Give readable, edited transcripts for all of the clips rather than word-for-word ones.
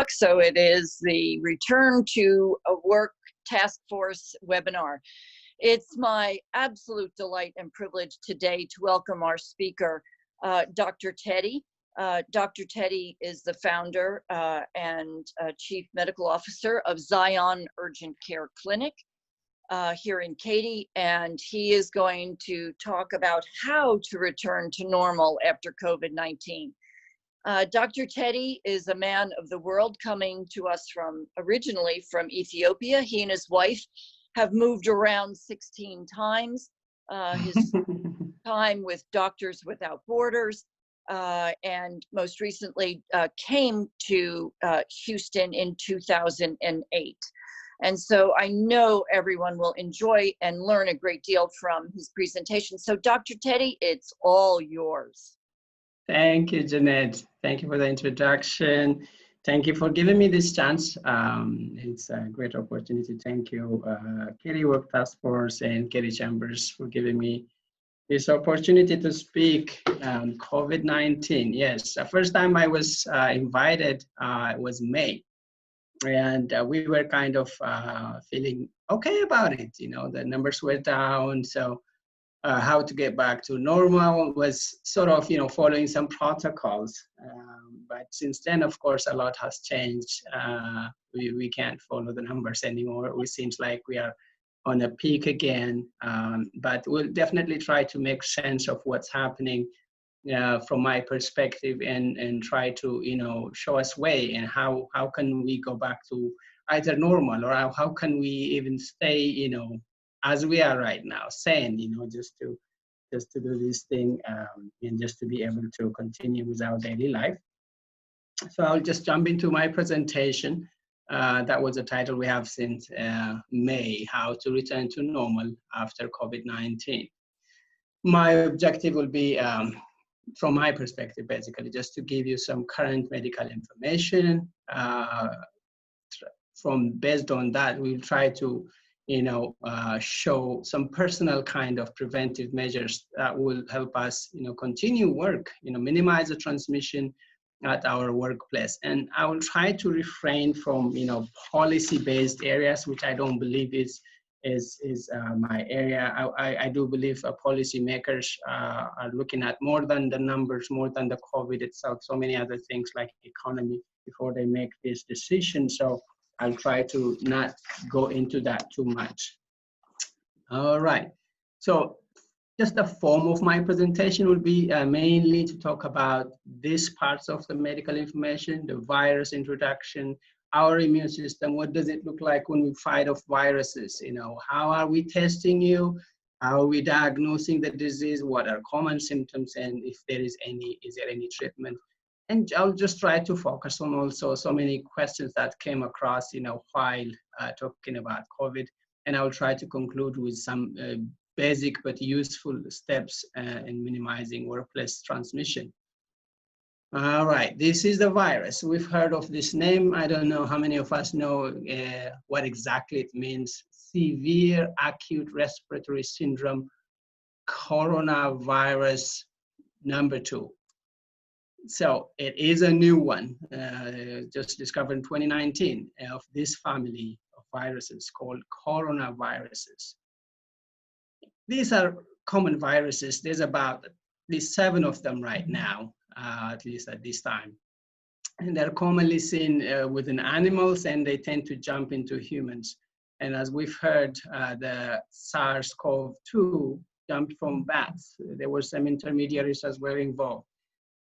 So it is the Return to a Work Task Force webinar. It's my absolute delight and privilege today to welcome our speaker, Dr. Teddy. Dr. Teddy is the founder and Chief Medical Officer of Zion Urgent Care Clinic here in Katy, and he is going to talk about how to return to normal after COVID-19. Dr. Teddy is a man of the world coming to us originally from Ethiopia. He and his wife have moved around 16 times. His time with Doctors Without Borders, and most recently came to Houston in 2008. And so I know everyone will enjoy and learn a great deal from his presentation. So Dr. Teddy, it's all yours. Thank you, Jeanette. Thank you for the introduction. Thank you for giving me this chance. It's a great opportunity. Thank you, Katy Work Task Force and Katy Chambers for giving me this opportunity to speak on COVID-19. Yes, the first time I was invited was May. And we were kind of feeling okay about it. You know, the numbers were down. So how to get back to normal was sort of, following some protocols. But since then, of course, a lot has changed. We can't follow the numbers anymore. It seems like we are on a peak again. But we'll definitely try to make sense of what's happening from my perspective and try to, show us way and how can we go back to either normal or how can we even stay, as we are right now, sane, just to do this thing and just to be able to continue with our daily life. So I'll just jump into my presentation. That was the title we have since May, How to Return to Normal After COVID-19. My objective will be, from my perspective, basically, just to give you some current medical information. Based on that, we'll try to show some personal kind of preventive measures that will help us, continue work, minimize the transmission at our workplace. And I will try to refrain from, policy-based areas, which I don't believe is my area. I do believe policymakers are looking at more than the numbers, more than the COVID itself, so many other things like economy before they make this decision. So I'll try to not go into that too much. All right. So just the form of my presentation will be mainly to talk about these parts of the medical information, the virus introduction, our immune system, what does it look like when we fight off viruses? How are we testing you? How are we diagnosing the disease? What are common symptoms? And if there is any treatment? And I'll just try to focus on also so many questions that came across, while talking about COVID. And I'll try to conclude with some basic but useful steps in minimizing workplace transmission. All right, this is the virus. We've heard of this name. I don't know how many of us know what exactly it means. Severe acute respiratory syndrome, coronavirus number 2. So it is a new one, just discovered in 2019 of this family of viruses called coronaviruses. These are common viruses. There's about at least 7 of them right now, at least at this time. And they're commonly seen within animals, and they tend to jump into humans. And as we've heard, the SARS-CoV-2 jumped from bats. There were some intermediaries as well involved.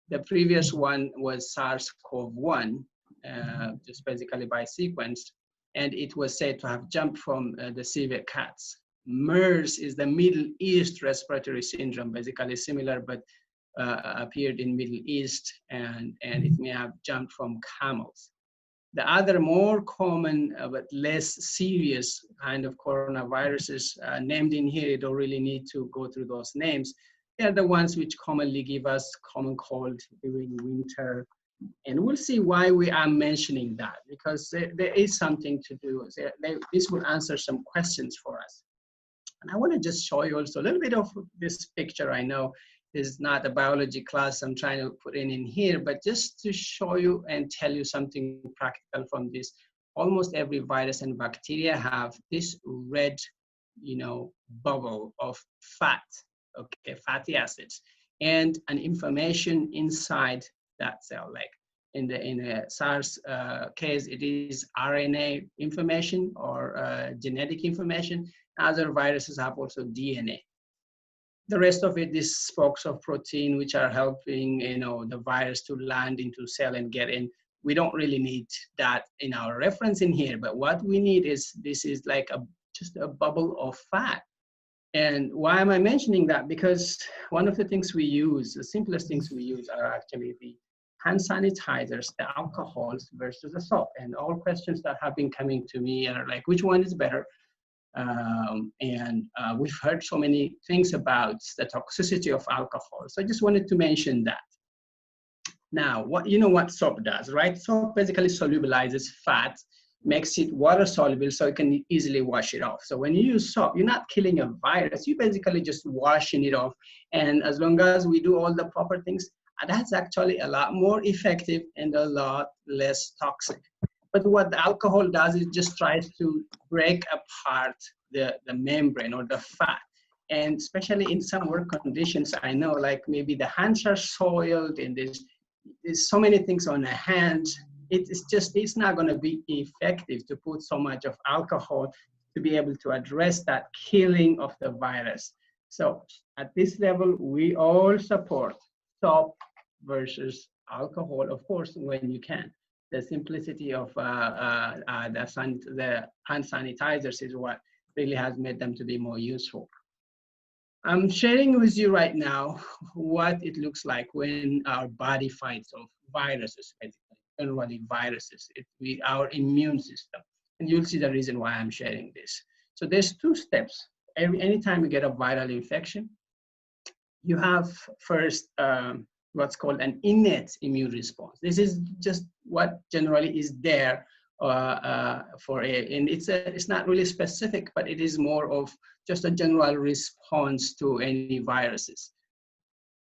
The previous one was SARS-CoV-1, just basically by sequence, and it was said to have jumped from the civet cats. MERS is the Middle East respiratory syndrome, basically similar, but appeared in Middle East, and it may have jumped from camels. The other more common but less serious kind of coronaviruses named in here, you don't really need to go through those names. They're the ones which commonly give us common cold during winter. And we'll see why we are mentioning that, because there is something to do. This will answer some questions for us. And I want to just show you also a little bit of this picture. I know is not a biology class I'm trying to put in here, but just to show you and tell you something practical from this. Almost every virus and bacteria have this red, bubble of fat, okay, fatty acids, and an information inside that cell. Like in the SARS case, it is RNA information or genetic information. Other viruses have also DNA. The rest of it is spokes of protein, which are helping the virus to land into cell and get in. We don't really need that in our reference in here, but what we need is, this is like just a bubble of fat. And why am I mentioning that? Because one of the things we use, the simplest things we use, are actually the hand sanitizers, the alcohols versus the soap. And all questions that have been coming to me are like, which one is better? We've heard so many things about the toxicity of alcohol. So I just wanted to mention that. Now, what soap does, right? Soap basically solubilizes fat, makes it water soluble so you can easily wash it off. So when you use soap, you're not killing a virus, you're basically just washing it off. And as long as we do all the proper things, that's actually a lot more effective and a lot less toxic. But what the alcohol does is just tries to break apart the membrane or the fat. And especially in some work conditions, I know, like maybe the hands are soiled and there's so many things on the hands. It's not going to be effective to put so much of alcohol to be able to address that killing of the virus. So at this level, we all support soap versus alcohol, of course, when you can. The simplicity of the hand sanitizers is what really has made them to be more useful. I'm sharing with you right now what it looks like when our body fights off viruses, generally viruses, our immune system. And you'll see the reason why I'm sharing this. So there's two steps. Anytime you get a viral infection, you have first what's called an innate immune response. This is just what generally is there and it's not really specific, but it is more of just a general response to any viruses.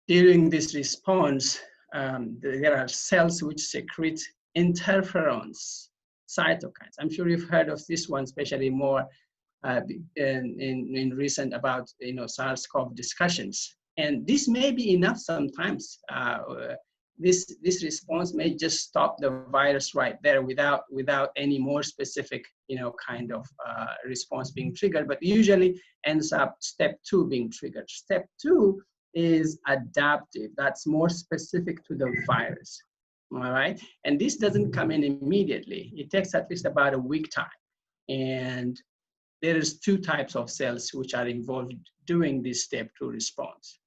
During this response, there are cells which secrete interferons, cytokines. I'm sure you've heard of this one, especially more in recent about SARS-CoV discussions. And this may be enough sometimes. This response may just stop the virus right there without any more specific kind of response being triggered, but usually ends up step 2 being triggered. Step 2 is adaptive. That's more specific to the virus. All right, and this doesn't come in immediately. It takes at least about a week time. And there is 2 types of cells which are involved doing this step 2 response.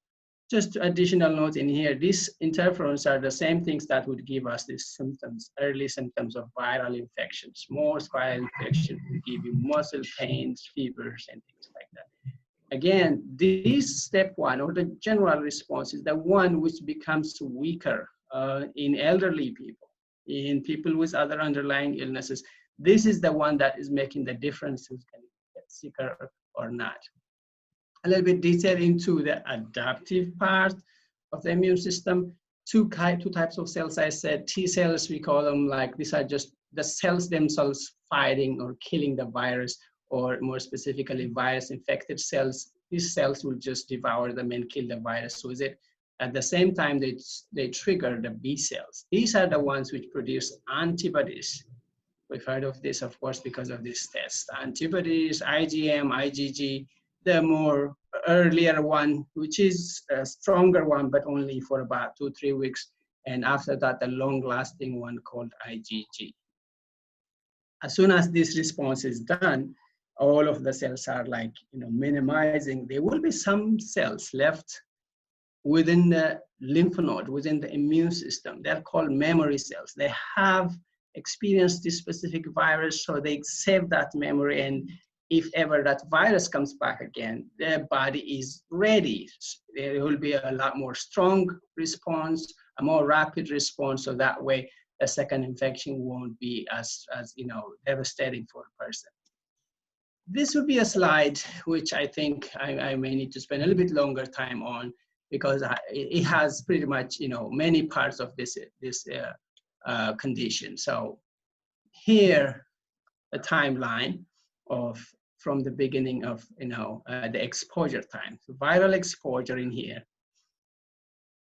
Just additional note in here, these interferons are the same things that would give us these symptoms, early symptoms of viral infections. Most viral infection will give you muscle pains, fevers, and things like that. Again, this step 1, or the general response, is the one which becomes weaker in elderly people, in people with other underlying illnesses. This is the one that is making the difference who can get sicker or not. A little bit detail into the adaptive part of the immune system. Two types of cells, I said. T cells, we call them, like these are just the cells themselves fighting or killing the virus, or more specifically, virus-infected cells. These cells will just devour them and kill the virus with it. At the same time, they trigger the B cells. These are the ones which produce antibodies. We've heard of this, of course, because of this test. Antibodies, IgM, IgG, the more earlier one, which is a stronger one, but only for about 2-3 weeks. And after that, the long-lasting one called IgG. As soon as this response is done, all of the cells are like, minimizing. There will be some cells left within the lymph node, within the immune system. They're called memory cells. They have experienced this specific virus, so they save that memory, and if ever that virus comes back again, their body is ready. There will be a lot more strong response, a more rapid response, so that way a second infection won't be as devastating for a person. This would be a slide which I think I may need to spend a little bit longer time on. because it has pretty much, many parts of this condition. So here, a timeline of from the beginning of, the exposure time. So viral exposure in here,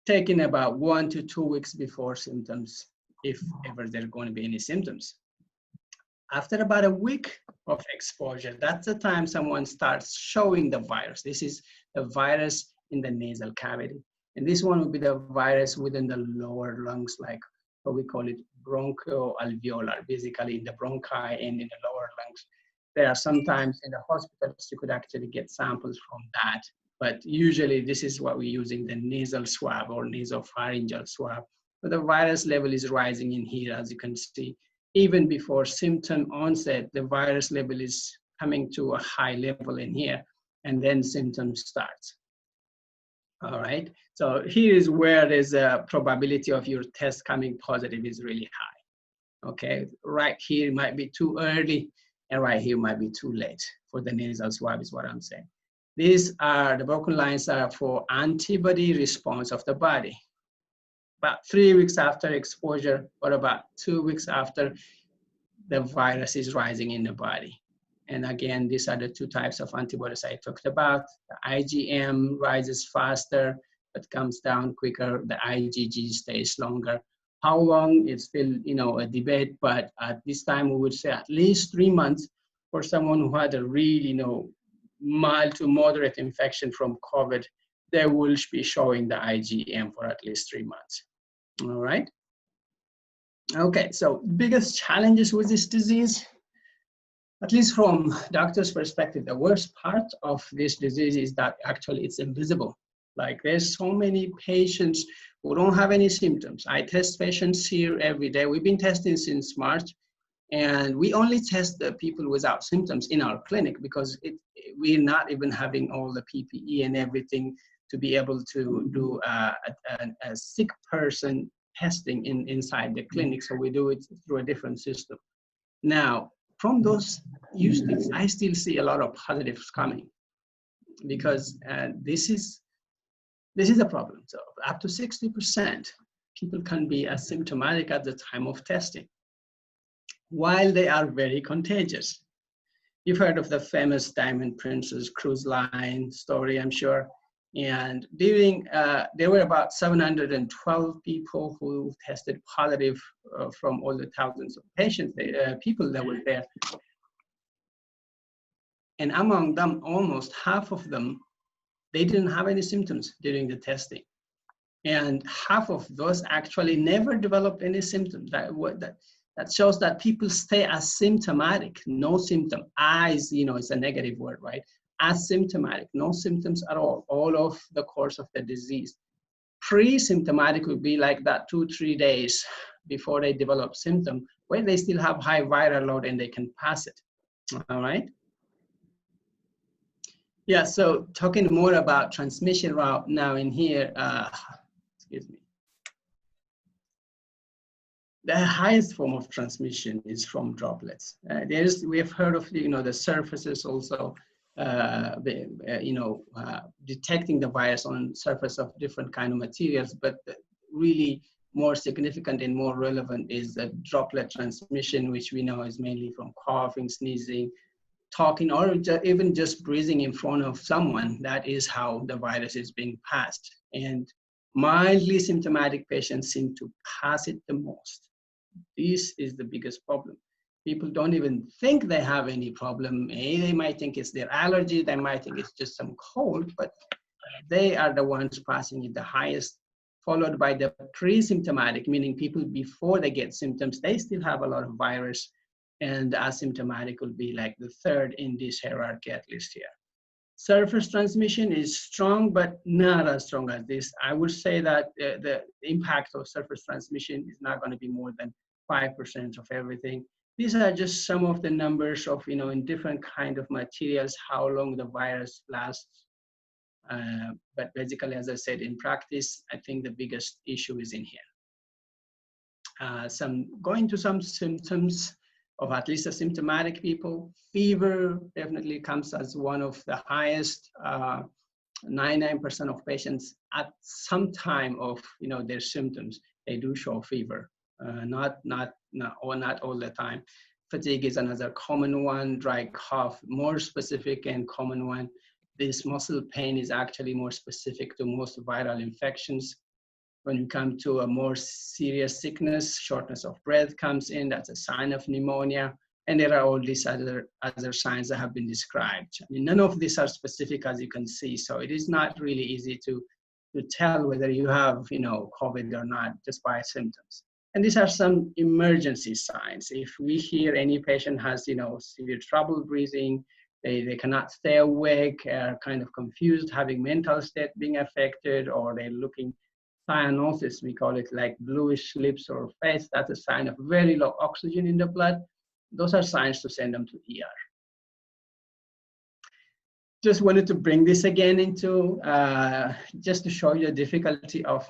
taking about 1 to 2 weeks before symptoms, if ever there are going to be any symptoms. After about a week of exposure, that's the time someone starts showing the virus. This is the virus in the nasal cavity. And this one would be the virus within the lower lungs, like what we call it bronchoalveolar, basically in the bronchi and in the lower lungs. There are sometimes in the hospitals you could actually get samples from that, but usually this is what we're using, the nasal swab or nasopharyngeal swab. But the virus level is rising in here, as you can see. Even before symptom onset, the virus level is coming to a high level in here, and then symptoms starts. All right, so here is where there's a probability of your test coming positive is really high. Okay, right here might be too early, and right here might be too late for the nasal swab is what I'm saying. These are, the broken lines are for antibody response of the body. About 3 weeks after exposure, or about 2 weeks after, the virus is rising in the body. And again, these are the two types of antibodies I talked about. The IgM rises faster, but comes down quicker. The IgG stays longer. How long? It's still, a debate, but at this time we would say at least 3 months for someone who had a really, mild to moderate infection from COVID, they will be showing the IgM for at least 3 months. All right. Okay, so biggest challenges with this disease, at least from doctor's perspective, the worst part of this disease is that actually it's invisible. Like there's so many patients who don't have any symptoms. I test patients here every day. We've been testing since March, and we only test the people without symptoms in our clinic because we're not even having all the PPE and everything to be able to do a sick person testing inside the clinic. So we do it through a different system. Now, from those usage, I still see a lot of positives coming because this is a problem. So up to 60% people can be asymptomatic at the time of testing, while they are very contagious. You've heard of the famous Diamond Princess cruise line story, I'm sure. And during, there were about 712 people who tested positive from all the thousands of patients, people that were there. And among them, almost half of them, they didn't have any symptoms during the testing. And half of those actually never developed any symptoms. That shows that people stay asymptomatic, no symptom. It's a negative word, right? Asymptomatic, no symptoms at all of the course of the disease. Pre-symptomatic would be like that 2-3 days before they develop symptom, where they still have high viral load and they can pass it, all right? Yeah, so talking more about transmission route now in here, excuse me. The highest form of transmission is from droplets. We have heard of the surfaces also, detecting the virus on surface of different kind of materials, but really more significant and more relevant is the droplet transmission, which we know is mainly from coughing, sneezing, talking, or even just breathing in front of someone. That is how the virus is being passed. And mildly symptomatic patients seem to pass it the most. This is the biggest problem. People don't even think they have any problem. They might think it's their allergy, they might think it's just some cold, but they are the ones passing it the highest, followed by the pre-symptomatic, meaning people before they get symptoms, they still have a lot of virus, and the asymptomatic will be like the third in this hierarchy, at least here. Surface transmission is strong, but not as strong as this. I would say that the impact of surface transmission is not going to be more than 5% of everything. These are just some of the numbers of, in different kind of materials, how long the virus lasts. But basically, as I said, in practice, I think the biggest issue is in here. Going to some symptoms of at least asymptomatic people. Fever definitely comes as one of the highest 99% of patients at some time of their symptoms, they do show fever. Not all the time. Fatigue is another common one. Dry cough, more specific and common one. This muscle pain is actually more specific to most viral infections. When you come to a more serious sickness, shortness of breath comes in. That's a sign of pneumonia. And there are all these other signs that have been described. I mean, none of these are specific, as you can see. So it is not really easy to tell whether you have, COVID or not just by symptoms. And these are some emergency signs. If we hear any patient has, severe trouble breathing, they cannot stay awake, are kind of confused, having mental state being affected, or they're looking cyanosis, we call it, like bluish lips or face, that's a sign of very low oxygen in the blood. Those are signs to send them to ER. Just wanted to bring this again into, just to show you the difficulty of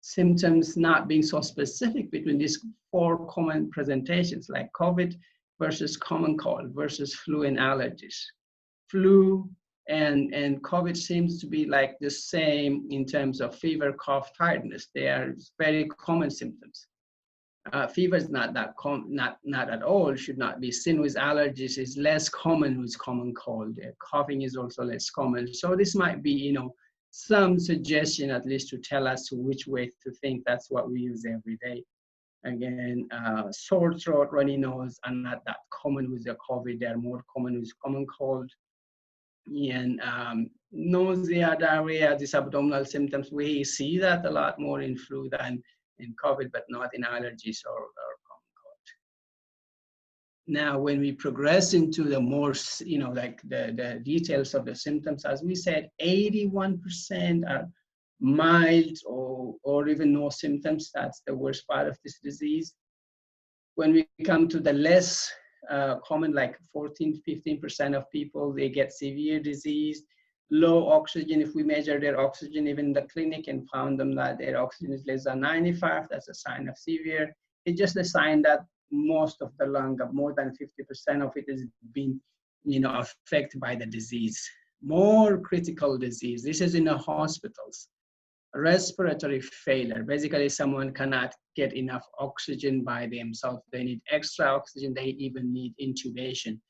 symptoms not being so specific between these 4 common presentations, like COVID versus common cold versus flu and allergies. Flu and COVID seems to be like the same in terms of fever, cough, tiredness. They are very common symptoms. Fever is not that not at all, should not be seen with allergies, is less common with common cold. Coughing is also less common. So this might be, some suggestion at least to tell us which way to think. That's what we use every day. Again, sore throat, runny nose are not that common with the COVID. They're more common with common cold. And nausea, diarrhea, these abdominal symptoms, we see that a lot more in flu than in COVID, but not in allergies or common cold. Now, when we progress into the more, like the details of the symptoms, as we said, 81% are mild or even no symptoms. That's the worst part of this disease. When we come to the less common, like 14-15% of people, they get severe disease, low oxygen. If we measure their oxygen even in the clinic and found them that their oxygen is less than 95, that's a sign of severe. It's just a sign that most of the lung, more than 50% of it, is being affected by the disease. More critical disease, this is in the hospitals. Respiratory failure, basically someone cannot get enough oxygen by themselves. They need extra oxygen, they even need intubation.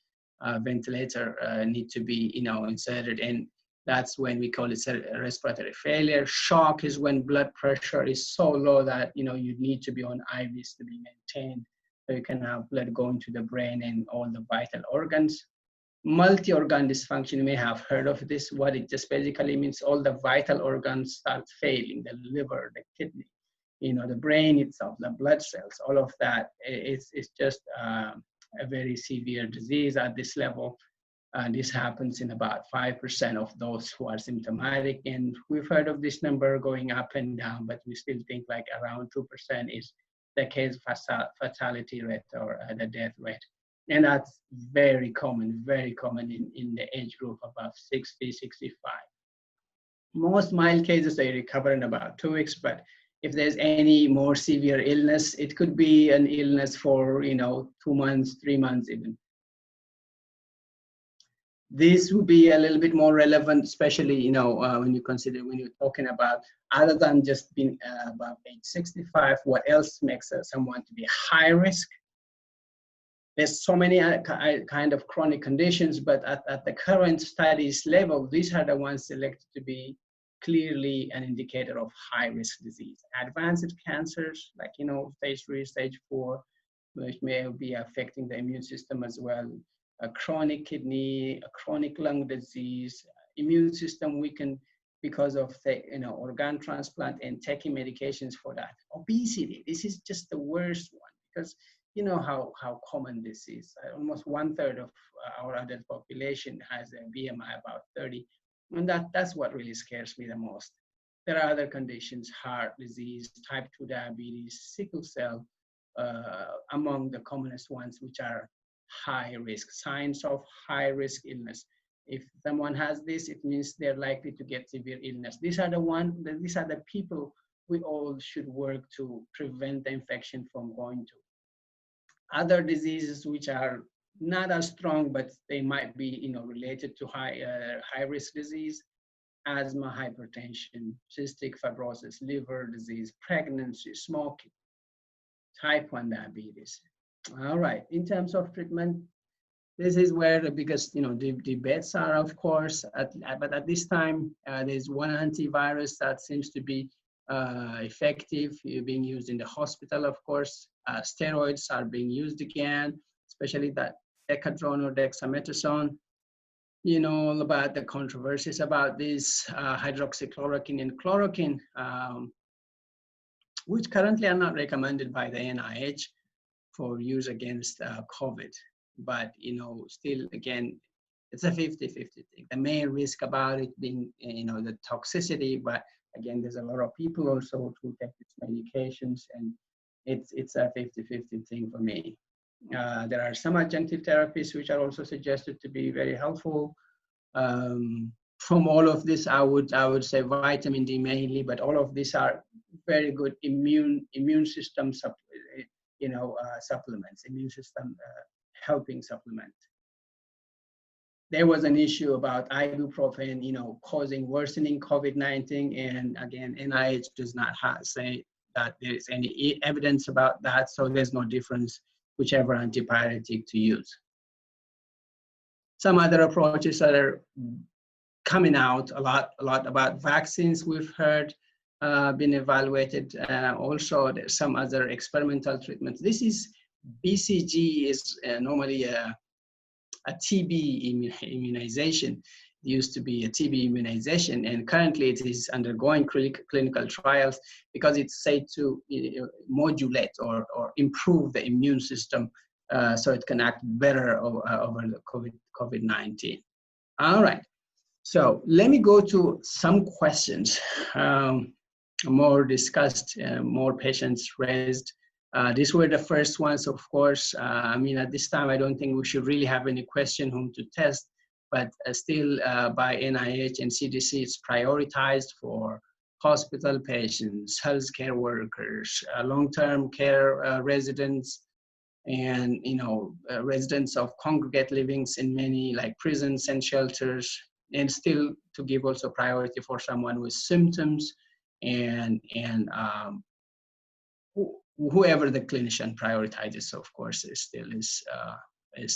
Ventilator need to be inserted, and that's when we call it respiratory failure. Shock is when blood pressure is so low that you need to be on IVs to be maintained, so you can have blood going to the brain and all the vital organs. Multi-organ dysfunction, you may have heard of this. What it just basically means, all the vital organs start failing, the liver, the kidney, the brain itself, the blood cells, all of that. It's just a very severe disease at this level. This happens in about 5% of those who are symptomatic. And we've heard of this number going up and down, but we still think like around 2% is the case fatality rate or the death rate. And that's very common in the age group above 60, 65. Most mild cases, they recover in about 2 weeks, but if there's any more severe illness, it could be an illness for 2 months, 3 months even. This would be a little bit more relevant, especially when you're talking about, other than just being above age 65, what else makes someone to be high risk? There's so many kind of chronic conditions, but at the current studies level, these are the ones selected to be clearly an indicator of high-risk disease. Advanced cancers, like stage 3, stage 4, which may be affecting the immune system as well. A chronic kidney, a chronic lung disease, immune system weakened because of the organ transplant and taking medications for that. Obesity, this is just the worst one, because how common this is. Almost 1/3 of our adult population has a BMI about 30. And that's what really scares me the most. There are other conditions, heart disease, type 2 diabetes, sickle cell, among the commonest ones, which are high risk, signs of high risk illness. If someone has this, it means they're likely to get severe illness. These are the people we all should work to prevent the infection from going to. Other diseases which are not as strong, but they might be related to high risk disease. asthma, hypertension, cystic fibrosis, liver disease, pregnancy, smoking, type 1 diabetes. All right, in terms of treatment, this is where the biggest, debates are, of course. But at this time, there's one antivirus that seems to be effective, being used in the hospital, of course. Steroids are being used again, especially that decadron or dexamethasone. You know all about the controversies about this hydroxychloroquine and chloroquine, which currently are not recommended by the NIH for use against COVID. But, still, again, it's a 50-50 thing. The main risk about it being, the toxicity, but again, there's a lot of people also who take these medications, and it's a 50-50 thing for me. There are some adjunctive therapies which are also suggested to be very helpful. From all of this, I would say vitamin D mainly, but all of these are very good immune system supplements, immune system helping supplement. There was an issue about ibuprofen, causing worsening COVID-19, and again, NIH does not say that there is any evidence about that, so there's no difference whichever antibiotic to use. Some other approaches that are coming out a lot about vaccines we've heard been evaluated. Also, there's some other experimental treatments. This is BCG is normally a TB immunization. It used to be a TB immunization, and currently it is undergoing clinical trials because it's said to modulate or improve the immune system so it can act better over the COVID-19. All right, so let me go to some questions, more discussed, more patients raised. These were the first ones, of course. At this time, I don't think we should really have any question whom to test, but still by NIH and CDC, it's prioritized for hospital patients, healthcare workers, long-term care residents, and residents of congregate livings in many like prisons and shelters, and still to give also priority for someone with symptoms and whoever the clinician prioritizes, of course, is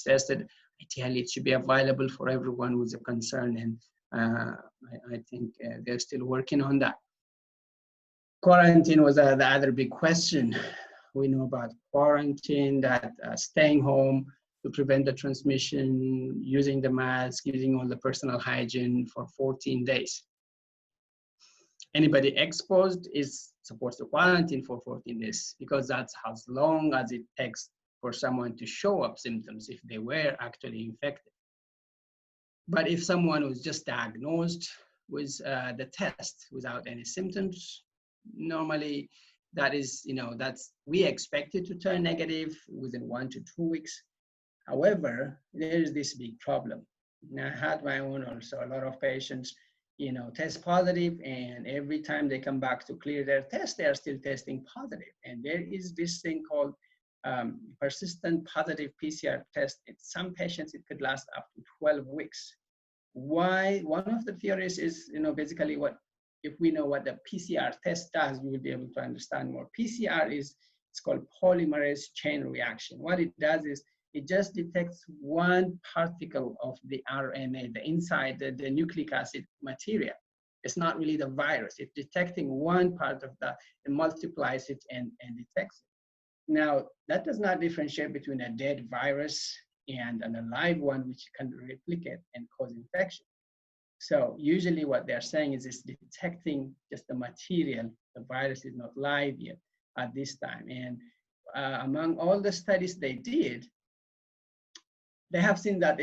tested. Ideally, it should be available for everyone with a concern, and I think they're still working on that. Quarantine was the other big question. We know about quarantine, that staying home to prevent the transmission, using the mask, using all the personal hygiene for 14 days. Anybody exposed is supposed to quarantine for 14 days because that's as long as it takes for someone to show up symptoms if they were actually infected. But if someone was just diagnosed with the test without any symptoms, normally that is, we expect it to turn negative within 1 to 2 weeks. However, there is this big problem. And I had my own also, a lot of patients, test positive, and every time they come back to clear their test, they are still testing positive. And there is this thing called persistent positive PCR test. In some patients, it could last up to 12 weeks. Why? One of the theories is, basically if we know what the PCR test does, we will be able to understand more. PCR it's called polymerase chain reaction. What it does is it just detects one particle of the RNA, the inside the nucleic acid material. It's not really the virus. It's detecting one part of that and multiplies it and detects it. Now, that does not differentiate between a dead virus and an alive one, which can replicate and cause infection. So usually what they're saying is it's detecting just the material. The virus is not live yet at this time. And among all the studies they did, they have seen that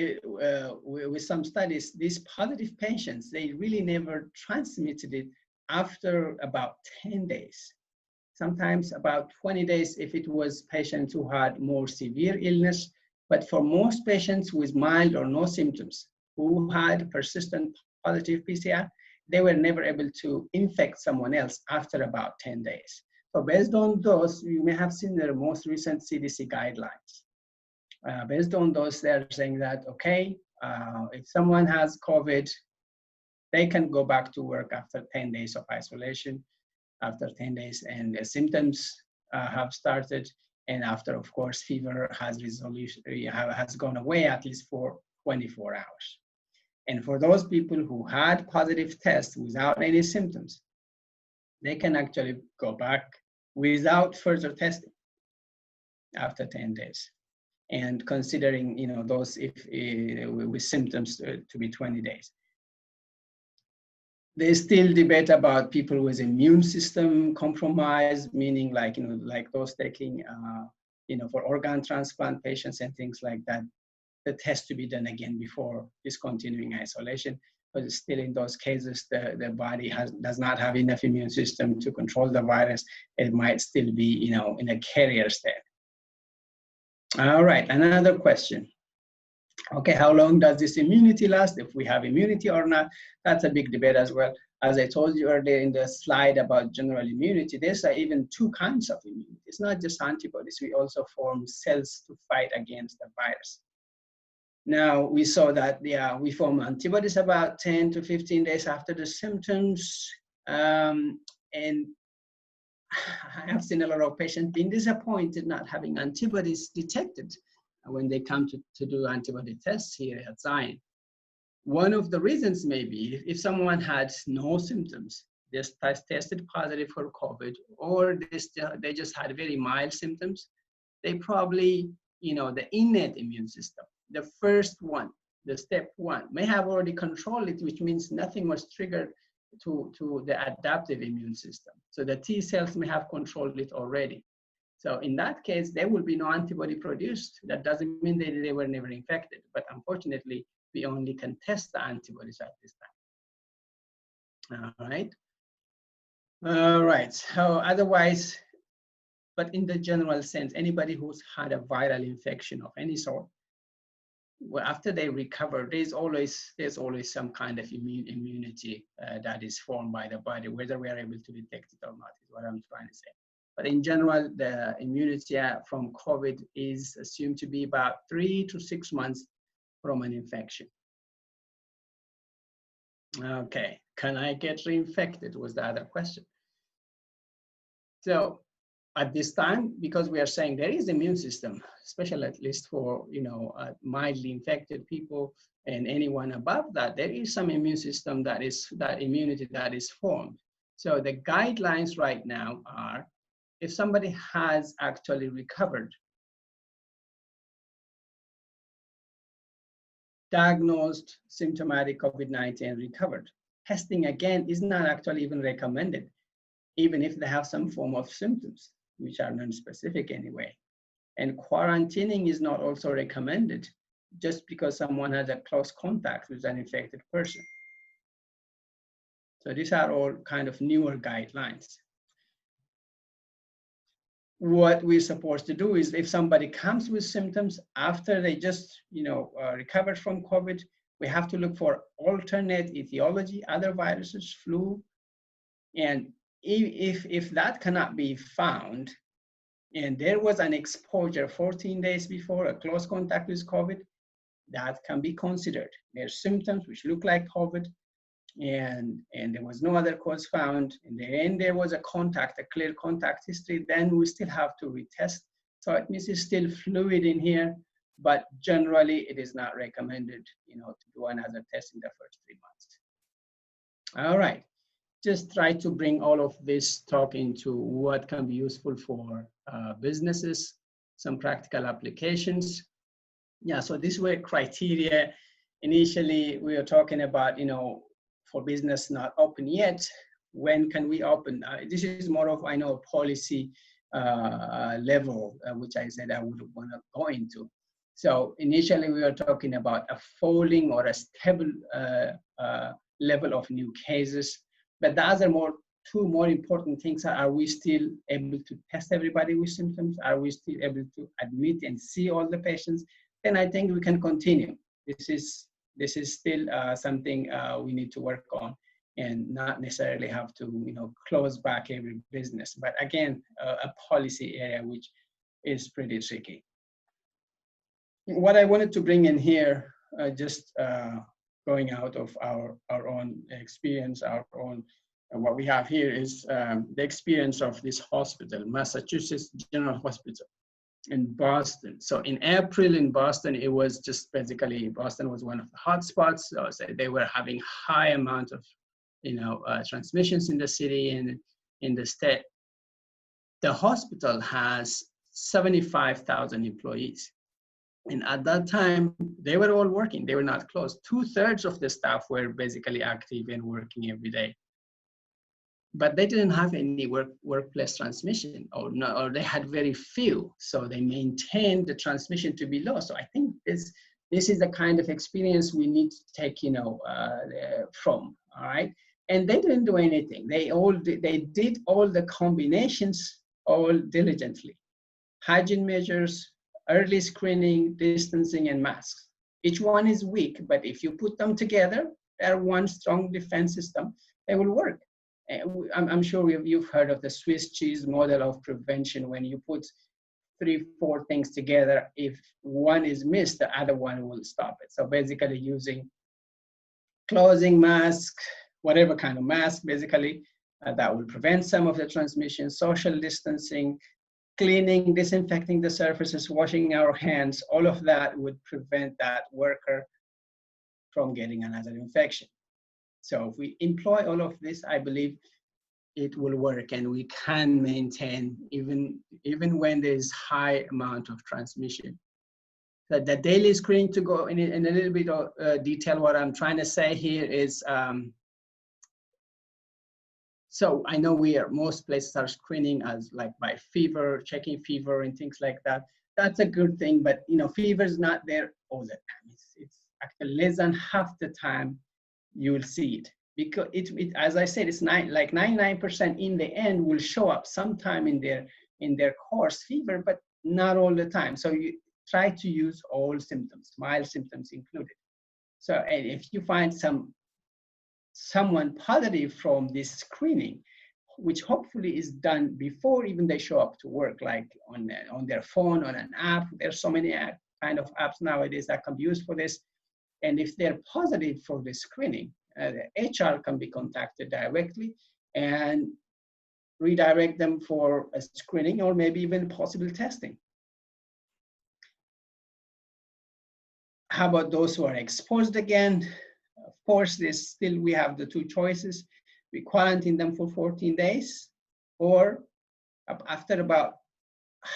with some studies, these positive patients, they really never transmitted it after about 10 days. Sometimes about 20 days if it was patients who had more severe illness. But for most patients with mild or no symptoms who had persistent positive PCR, they were never able to infect someone else after about 10 days. So based on those, you may have seen their most recent CDC guidelines. Based on those, they're saying that, okay, if someone has COVID, they can go back to work after 10 days of isolation, after 10 days, and the symptoms have started, and after, of course, fever has gone away at least for 24 hours. And for those people who had positive tests without any symptoms, they can actually go back without further testing after 10 days. And considering, those with symptoms to be 20 days. There's still debate about people with immune system compromise, meaning like those taking, for organ transplant patients and things like that, the test to be done again before discontinuing isolation. But still in those cases, the body does not have enough immune system to control the virus. It might still be, in a carrier state. All right, another question. Okay, how long does this immunity last? If we have immunity or not, that's a big debate as well. As I told you earlier in the slide about general immunity, there's even two kinds of immunity. It's not just antibodies. We also form cells to fight against the virus. Now, we saw that, we form antibodies about 10 to 15 days after the symptoms. And I have seen a lot of patients being disappointed not having antibodies detected when they come to do antibody tests here at Zion. One of the reasons may be if someone had no symptoms, just tested positive for COVID, or they just had very mild symptoms, they probably, the innate immune system, the first one, the step one, may have already controlled it, which means nothing was triggered to the adaptive immune system. So the T cells may have controlled it already. So in that case, there will be no antibody produced. That doesn't mean they were never infected, but unfortunately, we only can test the antibodies at this time. All right. All right, so otherwise, but in the general sense, anybody who's had a viral infection of any sort, well, after they recover, there's always some kind of immunity that is formed by the body, whether we are able to detect it or not, is what I'm trying to say. But in general, the immunity from COVID is assumed to be about 3 to 6 months from an infection. Okay, can I get reinfected was the other question. So at this time, because we are saying there is immune system, especially at least for mildly infected people and anyone above that, there is some immune system that immunity that is formed. So the guidelines right now are, if somebody has actually recovered, diagnosed symptomatic COVID-19 and recovered, testing again is not actually even recommended, even if they have some form of symptoms, which are non-specific anyway. And quarantining is not also recommended just because someone has a close contact with an infected person. So these are all kind of newer guidelines. What we're supposed to do is, if somebody comes with symptoms after they just recovered from COVID, we have to look for alternate etiology, other viruses, flu. And if that cannot be found, and there was an exposure 14 days before, a close contact with COVID, that can be considered. There's symptoms which look like COVID, and there was no other cause found, and then there was a clear contact history, then we still have to retest. So it means it's still fluid in here, but generally it is not recommended, to do another test in the first 3 months. All right, just try to bring all of this talk into what can be useful for businesses, some practical applications. Yeah, so these were criteria. Initially, we were talking about, for business not open yet, when can we open? This is more of, policy level, which I said I would want to go into. So initially, we were talking about a falling or a stable level of new cases. But the other two more important things are we still able to test everybody with symptoms? Are we still able to admit and see all the patients? Then I think we can continue. This is still something we need to work on, and not necessarily have to close back every business. But again, a policy area which is pretty tricky. What I wanted to bring in here, just going out of our own experience, our own, what we have here is the experience of this hospital, Massachusetts General Hospital in Boston. So in April in Boston, it was just basically, Boston was one of the hot spots. So they were having high amount of, transmissions in the city and in the state. The hospital has 75,000 employees. And at that time, they were all working. They were not closed. 2/3 of the staff were basically active and working every day. But they didn't have any workplace transmission, or they had very few. So they maintained the transmission to be low. So I think this is the kind of experience we need to take, from, all right? And they didn't do anything. They did all the combinations all diligently. Hygiene measures, early screening, distancing, and masks. Each one is weak, but if you put them together, they're one strong defense system, they will work. I'm sure you've heard of the Swiss cheese model of prevention. When you put 3-4 things together, if one is missed, the other one will stop it. So basically using clothing mask, whatever kind of mask, basically, that will prevent some of the transmission, social distancing, cleaning, disinfecting the surfaces, washing our hands, all of that would prevent that worker from getting another infection. So if we employ all of this, I believe it will work, and we can maintain even when there's high amount of transmission. The daily screening, to go in a little bit of detail, what I'm trying to say here is, so I know most places are screening as like by fever, checking fever and things like that. That's a good thing, but fever is not there all the time. It's actually less than half the time you will see it, because it as I said, it's like 99% in the end will show up sometime in their course, fever, but not all the time. So you try to use all symptoms, mild symptoms included. So, and if you find someone positive from this screening, which hopefully is done before even they show up to work, like on their phone, on an app. There's so many kind of apps nowadays that can be used for this. And if they're positive for the screening, the HR can be contacted directly and redirect them for a screening, or maybe even possible testing. How about those who are exposed again? Of course, we have the two choices. We quarantine them for 14 days, or after about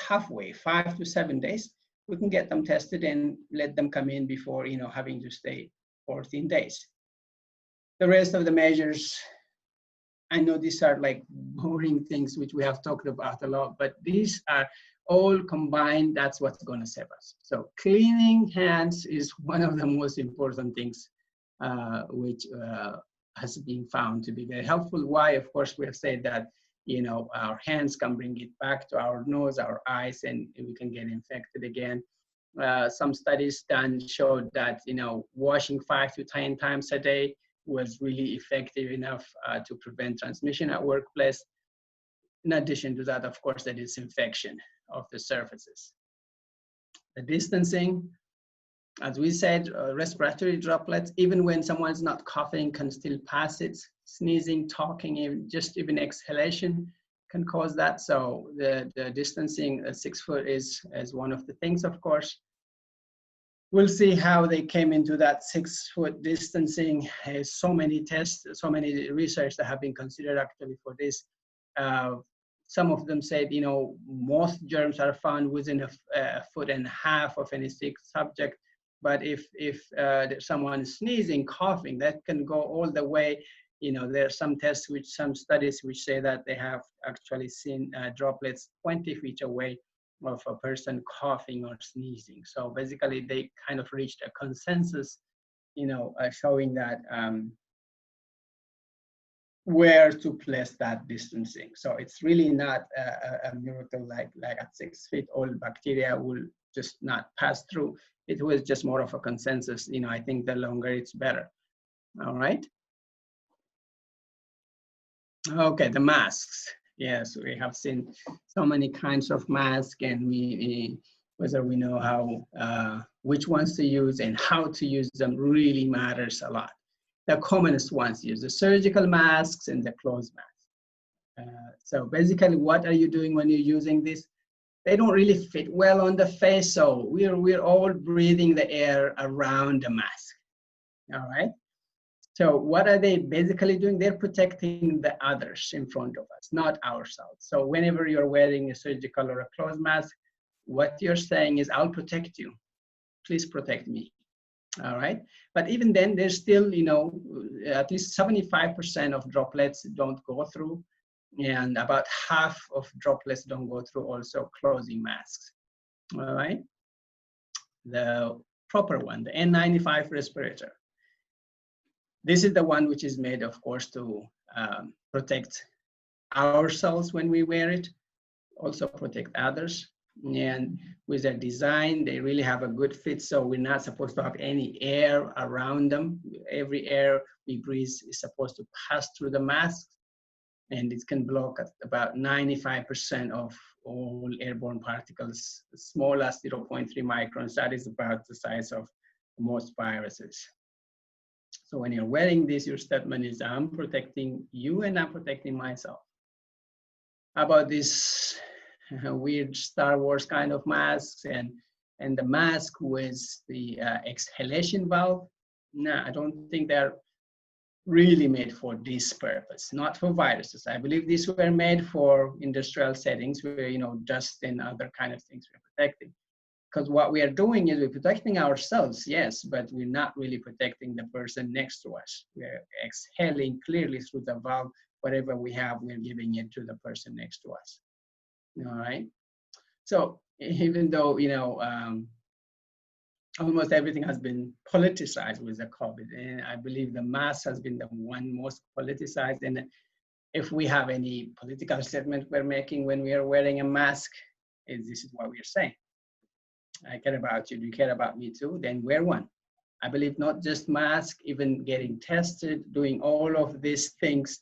halfway, 5 to 7 days, we can get them tested and let them come in before having to stay 14 days. The rest of the measures, I know these are like boring things which we have talked about a lot, but these are all combined. That's what's going to save us. So cleaning hands is one of the most important things, which has been found to be very helpful. Why? Of course, we have said that our hands can bring it back to our nose, our eyes, and we can get infected again. Some studies done showed that washing 5 to 10 times a day was really effective enough to prevent transmission at workplace. In addition to that, of course, the disinfection of the surfaces. The distancing, as we said, respiratory droplets, even when someone's not coughing, can still pass it. Sneezing, talking, just even exhalation can cause that. So the distancing at 6 foot is one of the things, of course. We'll see how they came into that 6 foot distancing. There's so many tests, so many research that have been considered actually for this. Some of them said, most germs are found within a foot and a half of any sick subject. But if someone is sneezing, coughing, that can go all the way. There are some tests, some studies which say that they have actually seen droplets 20 feet away of a person coughing or sneezing. So basically, they kind of reached a consensus, showing that where to place that distancing. So it's really not a miracle like at 6 feet, all bacteria will just not pass through. It was just more of a consensus. I think the longer it's better. All right. Okay, the masks. Yes, we have seen so many kinds of masks, and whether we know how which ones to use and how to use them really matters a lot. The commonest ones use the surgical masks and the cloth masks. So basically, what are you doing when you're using this? They don't really fit well on the face, so we're all breathing the air around the mask. All right. So what are they basically doing? They're protecting the others in front of us, not ourselves. So whenever you're wearing a surgical or a cloth mask, what you're saying is, I'll protect you. Please protect me. All right. But even then, there's still, at least 75% of droplets don't go through, and about half of droplets don't go through also clothing masks. All right. The proper one, the N95 respirator. This is the one which is made, of course, to protect ourselves when we wear it, also protect others. And with their design, they really have a good fit, so we're not supposed to have any air around them. Every air we breathe is supposed to pass through the mask, and it can block about 95% of all airborne particles, as small as 0.3 microns. That is about the size of most viruses. So when you're wearing this, your statement is, I'm protecting you and I'm protecting myself. How about this weird Star Wars kind of masks and the mask with the exhalation valve? No, I don't think they're really made for this purpose, not for viruses. I believe these were made for industrial settings where, dust and other kind of things we're protecting. Because what we are doing is we're protecting ourselves, yes, but we're not really protecting the person next to us. We're exhaling clearly through the valve. Whatever we have, we're giving it to the person next to us. All right. So even though, almost everything has been politicized with the COVID, and I believe the mask has been the one most politicized. And if we have any political statement we're making when we are wearing a mask, this is what we're saying. I care about you. Do you care about me too? Then wear one. I believe not just mask, even getting tested, doing all of these things.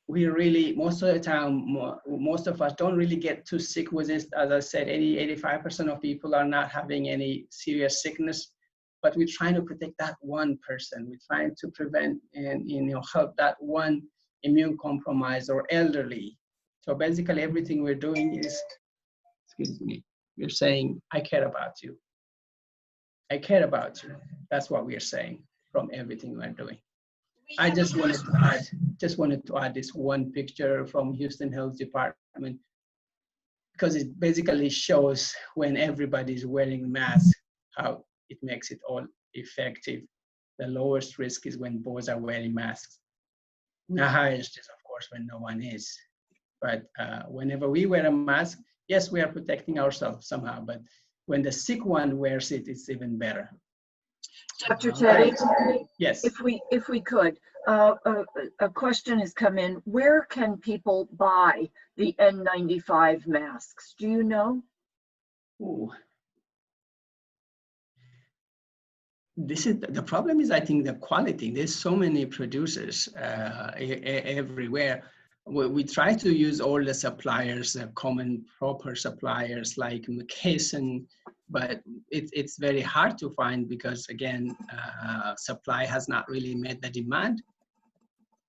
We really, most of the time, most of us don't really get too sick with this. As I said, 85% of people are not having any serious sickness, but we're trying to protect that one person. We're trying to prevent and help that one immune compromised or elderly. So basically everything we're doing is, excuse me, we're saying, I care about you. I care about you. That's what we're saying from everything we're doing. I just wanted to add this one picture from Houston Health Department, because it basically shows when everybody's wearing masks, how it makes it all effective. The lowest risk is when both are wearing masks. The highest is, of course, when no one is. But whenever we wear a mask, yes, we are protecting ourselves somehow, but when the sick one wears it, it's even better. Dr. Teddy, yes. If we could, a question has come in. Where can people buy the N95 masks? Do you know? Ooh. This is the problem. Is I think the quality. There's so many producers everywhere. We try to use all the suppliers, common proper suppliers like McKesson, but it's very hard to find because, again, supply has not really met the demand.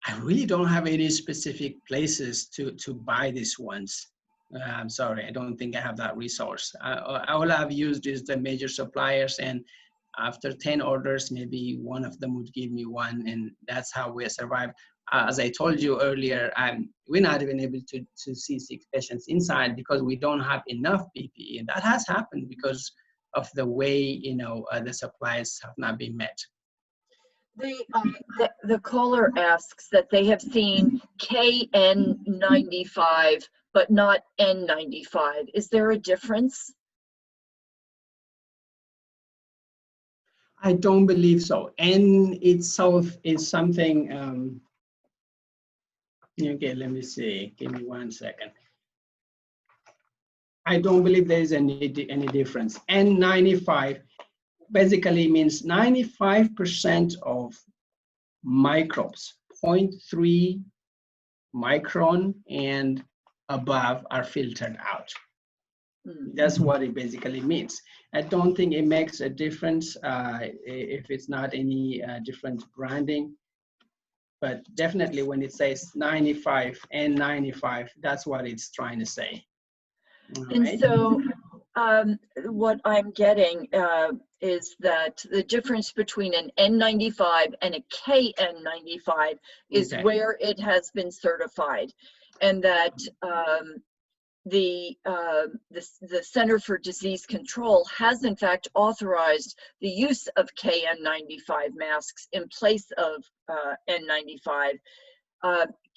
I really don't have any specific places to buy these ones. I'm sorry, I don't think I have that resource. All I've used is the major suppliers, and after 10 orders, maybe one of them would give me one, and that's how we survive. As I told you earlier, we're not even able to see sick patients inside because we don't have enough PPE. And that has happened because of the way, the supplies have not been met. The caller asks that they have seen KN95, but not N95. Is there a difference? I don't believe so. N itself is something, okay, let me see. Give me 1 second. I don't believe there is any difference. N95 basically means 95% of microbes, 0.3 micron and above, are filtered out. That's what it basically means. I don't think it makes a difference if it's not any different branding, but definitely when it says 95 N95, that's what it's trying to say. All And right. so what I'm getting is that the difference between an N95 and a KN95 is Okay. where it has been certified, and that the Center for Disease Control has in fact authorized the use of KN95 masks in place of N95.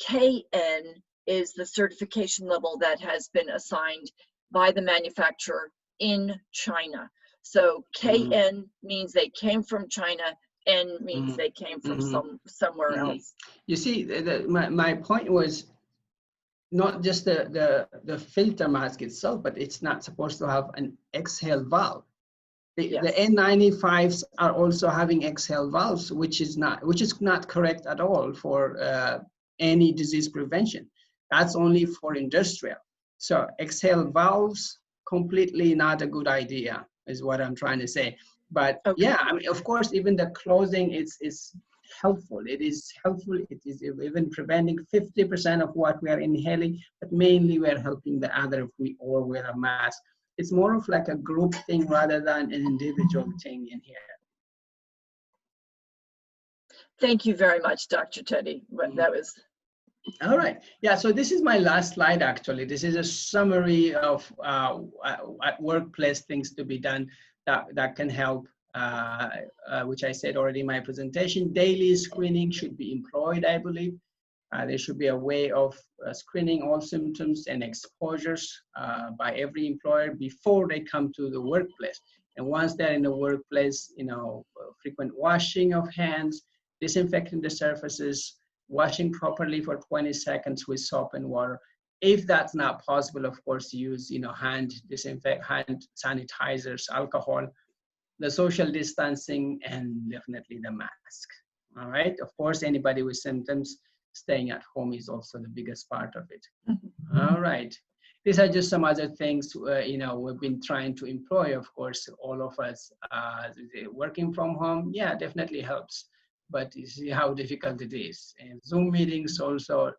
KN is the certification level that has been assigned by the manufacturer in China. So KN means they came from China, N means they came from somewhere else. You see, my point was not just the filter mask itself, but it's not supposed to have an exhale valve. The N95s are also having exhale valves, which is not correct at all for any disease prevention. That's only for industrial. So exhale valves, completely not a good idea, is what I'm trying to say. But yeah, I mean, of course, even the closing is helpful. It is helpful. It is even preventing 50% of what we are inhaling, but mainly we are helping the other if we all wear a mask. It's more of like a group thing rather than an individual thing in here. Thank you very much, Dr. Teddy. That was... All right. Yeah, so this is my last slide, actually. This is a summary of workplace things to be done that can help, which I said already in my presentation. Daily screening should be employed, I believe. There should be a way of screening all symptoms and exposures by every employer before they come to the workplace. And once they're in the workplace, frequent washing of hands, disinfecting the surfaces, washing properly for 20 seconds with soap and water. If that's not possible, of course, use hand sanitizers, alcohol, the social distancing, and definitely the mask. All right. Of course, anybody with symptoms, staying at home is also the biggest part of it. All right. These are just some other things we've been trying to employ. Of course, all of us working from home, yeah, definitely helps. But you see how difficult it is. And Zoom meetings also,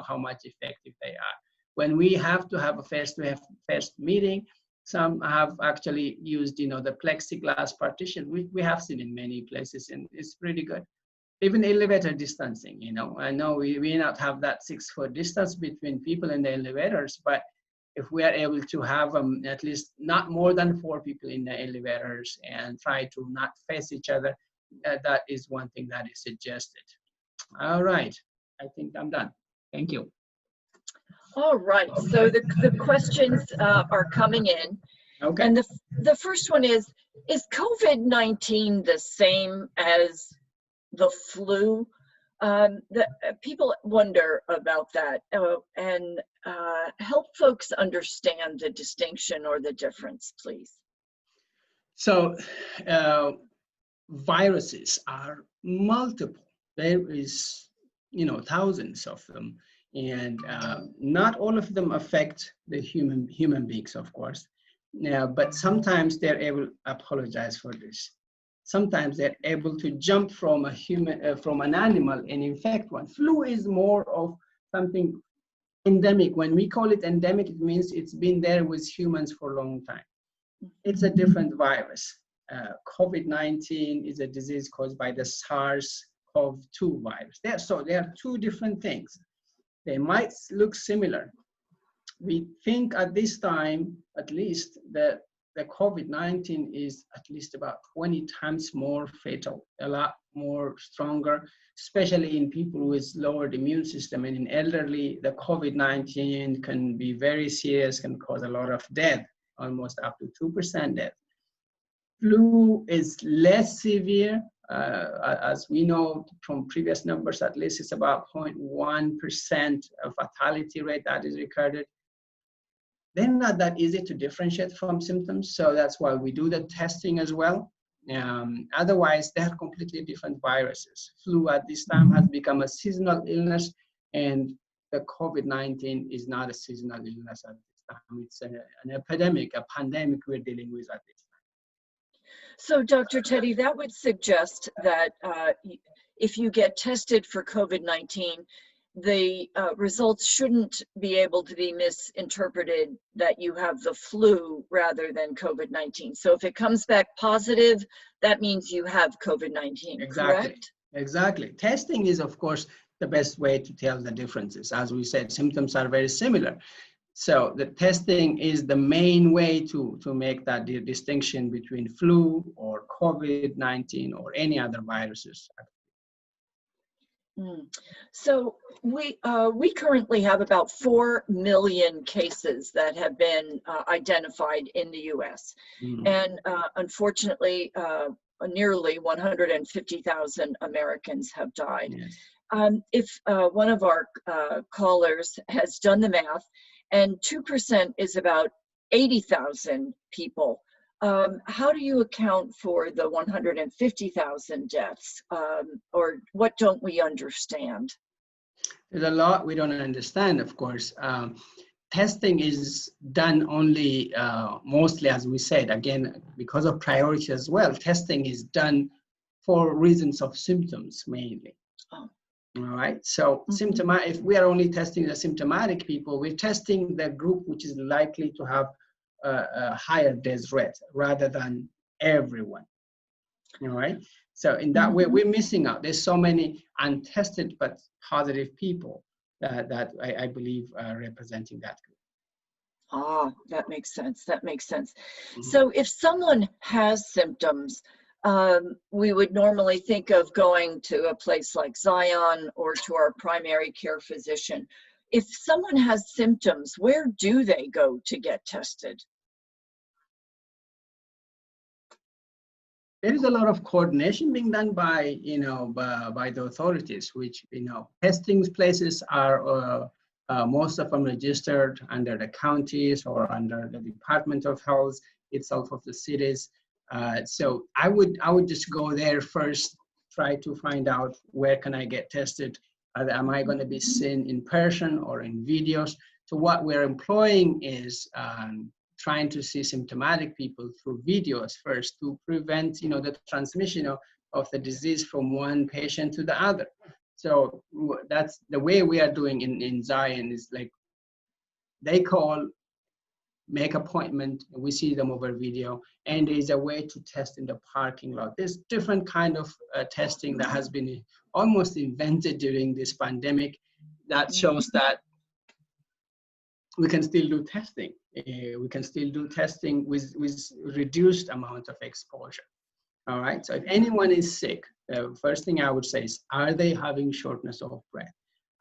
how much effective they are. When we have to have a face-to-face meeting, some have actually used, the plexiglass partition. We have seen in many places, and it's pretty good. Even elevator distancing, I know we may not have that 6-foot distance between people in the elevators, but if we are able to have at least not more than 4 people in the elevators and try to not face each other, that is one thing that is suggested. All right, I think I'm done. Thank you. All right, so the questions are coming in. Okay. And the first one is COVID-19 the same as the flu? People wonder about that and help folks understand the distinction or the difference, please. So, viruses are multiple. There is, thousands of them, and not all of them affect the human beings, of course. But sometimes they're able to apologize for this. Sometimes they're able to jump from from an animal and infect one. Flu is more of something endemic. When we call it endemic, it means it's been there with humans for a long time. It's a different virus. COVID-19 is a disease caused by the SARS-CoV-2 virus. So there are 2 different things. They might look similar. We think at this time, at least, that the COVID-19 is at least about 20 times more fatal, a lot more stronger, especially in people with lowered immune system. And in elderly, the COVID-19 can be very serious, can cause a lot of death, almost up to 2% death. Flu is less severe. As we know from previous numbers, at least it's about 0.1% of fatality rate that is recorded. They're not that easy to differentiate from symptoms, so that's why we do the testing as well. Otherwise, they're completely different viruses. Flu at this time has become a seasonal illness, and the COVID-19 is not a seasonal illness at this It's an epidemic, a pandemic we're dealing with at this time. So, Dr. Teddy, that would suggest that if you get tested for COVID-19, the results shouldn't be able to be misinterpreted that you have the flu rather than COVID-19. So if it comes back positive, that means you have COVID-19, correct? Exactly. Testing is, of course, the best way to tell the differences. As we said, symptoms are very similar. So the testing is the main way to make that distinction between flu or COVID-19 or any other viruses. So we currently have about 4 million cases that have been identified in the U.S. And unfortunately, nearly 150,000 Americans have died. Yes. If one of our callers has done the math, and 2% is about 80,000 people, how do you account for the 150,000 deaths, or what don't we understand? There's a lot we don't understand, of course. Testing is done only, mostly, as we said, again, because of priority as well, testing is done for reasons of symptoms mainly. Oh. All right, so if we are only testing the symptomatic people, we're testing the group which is likely to have a higher death rate rather than everyone. All right, so in that way, we're missing out. There's so many untested but positive people that I believe are representing that group. Ah, that makes sense. That makes sense. So if someone has symptoms, we would normally think of going to a place like Zion or to our primary care physician. If someone has symptoms, where do they go to get tested? There is a lot of coordination being done by by the authorities, which testing places are most of them registered under the counties or under the Department of Health itself of the cities. So I would just go there first, try to find out where can I get tested. Am I going to be seen in person or in videos? So what we're employing is trying to see symptomatic people through videos first to prevent the transmission of the disease from one patient to the other. So that's the way we are doing in Zion, is like they call, make appointment, we see them over video, and there is a way to test in the parking lot. There's different kind of testing that has been almost invented during this pandemic that shows that we can still do testing. We can still do testing with reduced amount of exposure. All right, so if anyone is sick, the first thing I would say is, are they having shortness of breath?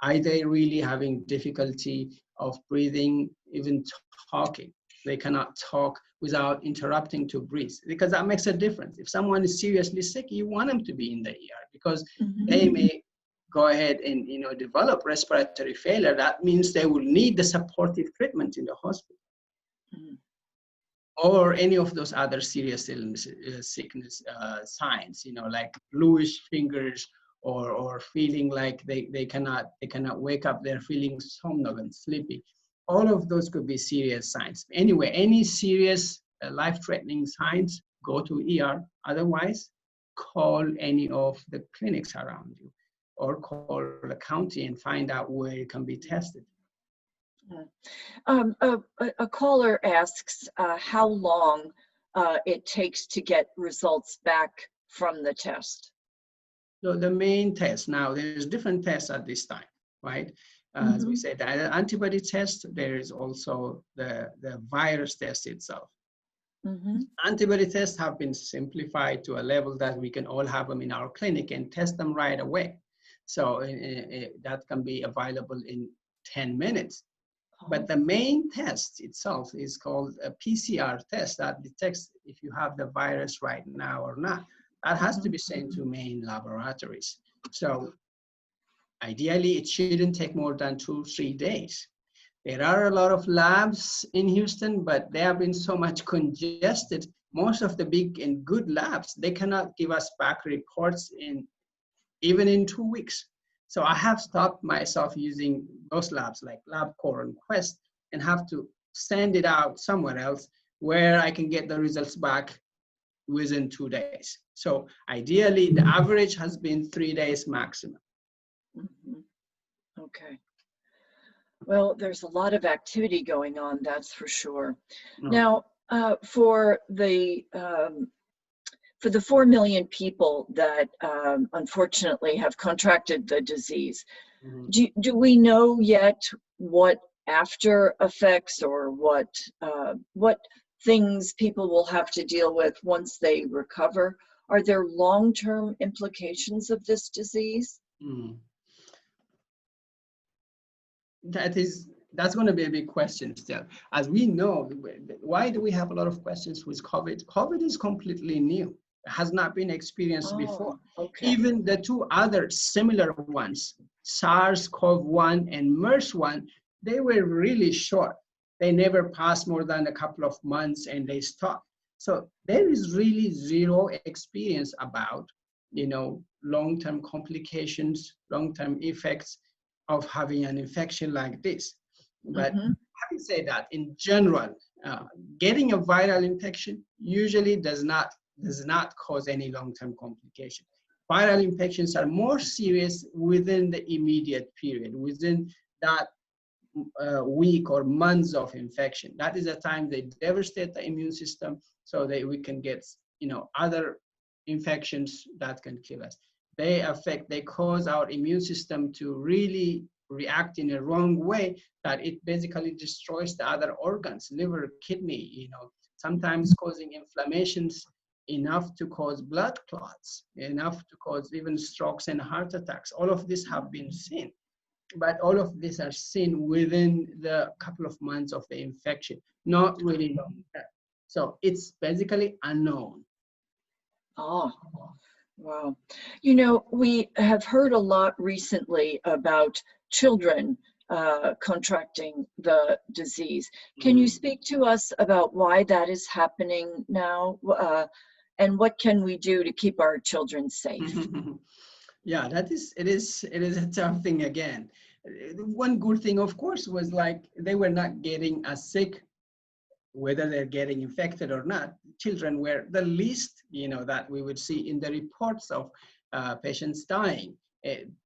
Are they really having difficulty of breathing, even talking? They cannot talk without interrupting to breathe, because that makes a difference. If someone is seriously sick, you want them to be in the ER, because they may go ahead and develop respiratory failure. That means they will need the supportive treatment in the hospital. Or any of those other serious illness, sickness signs, like bluish fingers, or feeling like they cannot wake up, they're feeling somnolent, sleepy. All of those could be serious signs. Anyway, any serious life-threatening signs, go to ER. Otherwise, call any of the clinics around you, or call the county and find out where it can be tested. A caller asks how long it takes to get results back from the test. So the main test, now there's different tests at this time, right? As we said, the antibody test, there is also the virus test itself. Antibody tests have been simplified to a level that we can all have them in our clinic and test them right away. So that can be available in 10 minutes. But the main test itself is called a Pcr test that detects if you have the virus right now or not. That has to be sent to main laboratories. So ideally, it shouldn't take more than 2-3 days. There are a lot of labs in Houston, but they have been so much congested. Most of the big and good labs, they cannot give us back reports even in 2 weeks. So I have stopped myself using those labs like LabCorp and Quest, and have to send it out somewhere else where I can get the results back within 2 days. So ideally, the average has been 3 days maximum. Mhm. Okay. Well, there's a lot of activity going on, that's for sure. Now, for the 4 million people that unfortunately have contracted the disease, do we know yet what after effects or what things people will have to deal with once they recover? Are there long-term implications of this disease? That's going to be a big question still. As we know, why do we have a lot of questions with COVID? COVID is completely new. It has not been experienced before. Okay. Even the two other similar ones, SARS-CoV-1 and MERS-1, they were really short. They never passed more than a couple of months and they stopped. So there is really zero experience about, long-term complications, long-term effects of having an infection like this. But having said that, in general, getting a viral infection usually does not cause any long-term complication. Viral infections are more serious within the immediate period, within that week or months of infection. That is the time they devastate the immune system, so that we can get other infections that can kill us. They cause our immune system to really react in a wrong way, that it basically destroys the other organs, liver, kidney, sometimes causing inflammations enough to cause blood clots, enough to cause even strokes and heart attacks. All of this have been seen, but all of these are seen within the couple of months of the infection, not really long term. So it's basically unknown. Oh, wow. We have heard a lot recently about children contracting the disease. Can you speak to us about why that is happening now? And what can we do to keep our children safe? Yeah, it is a tough thing again. One good thing, of course, was like they were not getting as sick, whether they're getting infected or not. Children were the least, that we would see in the reports of patients dying.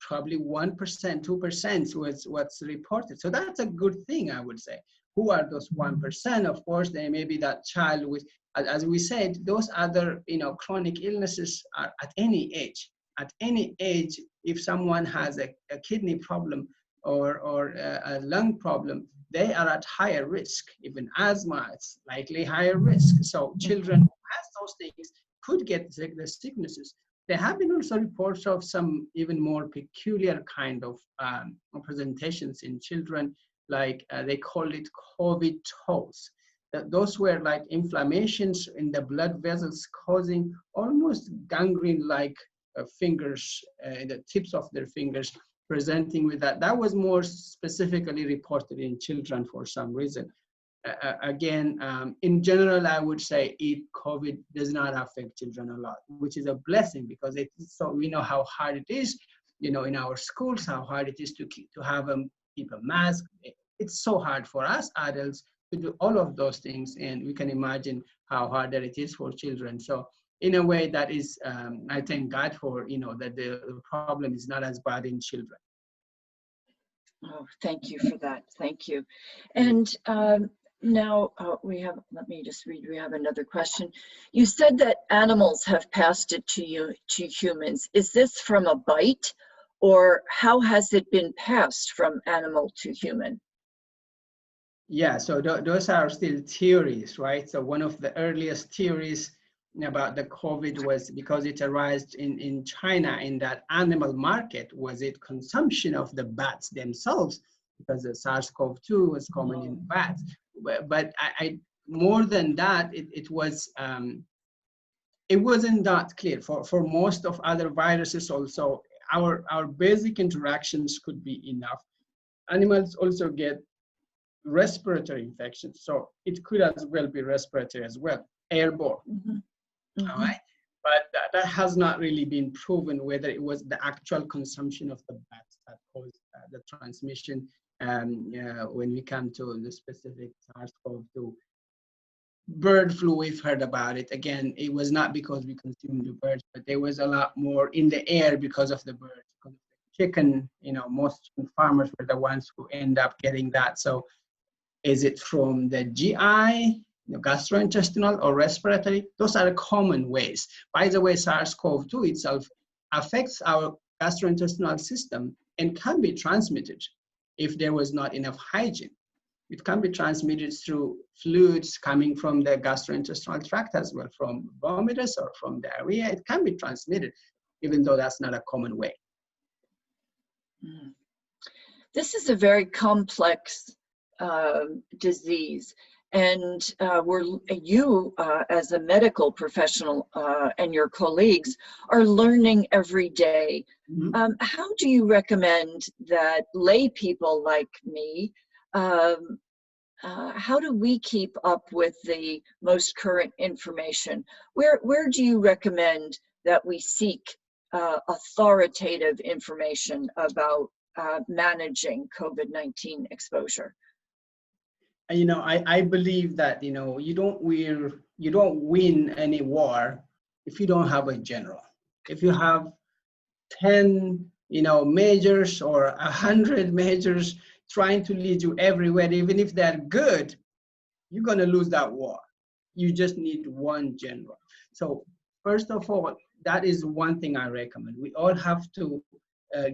Probably 1%, 2% was what's reported. So that's a good thing, I would say. Who are those 1%? Of course, they may be that child with, as we said, those other, chronic illnesses are at any age. At any age, if someone has a kidney problem or a lung problem, they are at higher risk. Even asthma, it's likely higher risk. So children who have those things could get the sicknesses. There have been also reports of some even more peculiar kind of presentations in children, like they call it COVID toes. Those were like inflammations in the blood vessels causing almost gangrene-like fingers, the tips of their fingers, presenting with that. That was more specifically reported in children for some reason. Again, in general, I would say COVID does not affect children a lot, which is a blessing, because so we know how hard it is, in our schools, how hard it is to have them keep a mask. It's so hard for us adults to do all of those things, and we can imagine how harder it is for children. So in a way, that is, I thank God for, that the problem is not as bad in children. Oh, thank you for that. Thank you. And now let me just read, we have another question. You said that animals have passed it to humans. Is this from a bite, or how has it been passed from animal to human? Yeah, so those are still theories, right? So one of the earliest theories about the COVID was because it arose in China, in that animal market. Was it consumption of the bats themselves? Because the SARS-CoV-2 was common in bats. But I more than that, it wasn't that clear. For most of other viruses also, our basic interactions could be enough. Animals also get respiratory infections, so it could as well be respiratory as well, airborne. All right, but that has not really been proven, whether it was the actual consumption of the bats that caused the transmission when we come to the specific SARS-CoV-2. Bird flu, we've heard about it. Again, it was not because we consumed the birds, but there was a lot more in the air because of the birds. Because of the chicken, most farmers were the ones who end up getting that. So is it from the GI, gastrointestinal or respiratory? Those are common ways. By the way, SARS-CoV-2 itself affects our gastrointestinal system and can be transmitted if there was not enough hygiene. It can be transmitted through fluids coming from the gastrointestinal tract as well, from vomitus or from diarrhea. It can be transmitted, even though that's not a common way. This is a very complex disease, and you as a medical professional and your colleagues are learning every day. Mm-hmm. How do you recommend that lay people like me, how do we keep up with the most current information? Where do you recommend that we seek authoritative information about managing COVID-19 exposure? I believe that you don't win any war if you don't have a general. If you have 10 majors or 100 majors trying to lead you everywhere, even if they're good, you're going to lose that war. You just need one general. So first of all, that is one thing I recommend. We all have to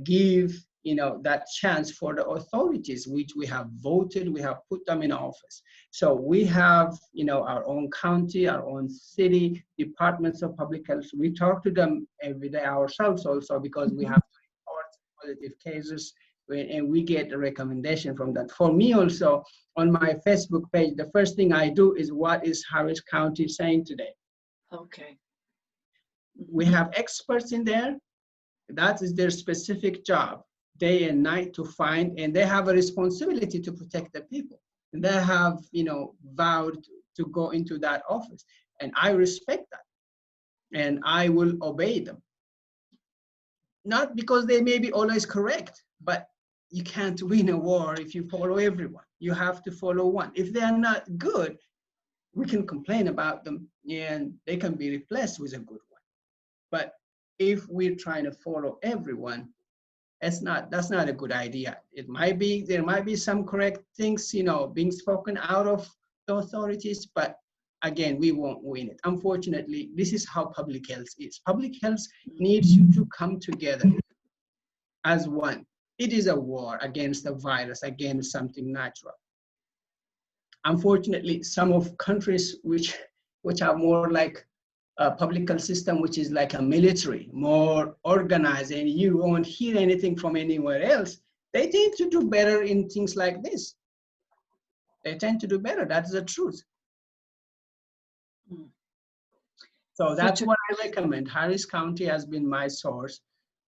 give that chance for the authorities, which we have voted, we have put them in office. So we have our own county, our own city, departments of public health. We talk to them every day ourselves also, because we have to report positive cases, and we get a recommendation from that. For me also, on my Facebook page, the first thing I do is, what is Harris County saying today? Okay. We have experts in there. That is their specific job, day and night, to find, and they have a responsibility to protect the people. And they have, vowed to go into that office. And I respect that. And I will obey them. Not because they may be always correct, but you can't win a war if you follow everyone. You have to follow one. If they're not good, we can complain about them and they can be replaced with a good one. But if we're trying to follow everyone, that's not a good idea. There might be some correct things, being spoken out of the authorities, but again, we won't win it. Unfortunately, this is how public health is. Public health needs you to come together as one. It is a war against a virus, against something natural. Unfortunately, some of countries which are more like a public health system, which is like a military, more organized, and you won't hear anything from anywhere else, they tend to do better in things like this. They tend to do better. That's the truth. So that's what I recommend. Harris County has been my source.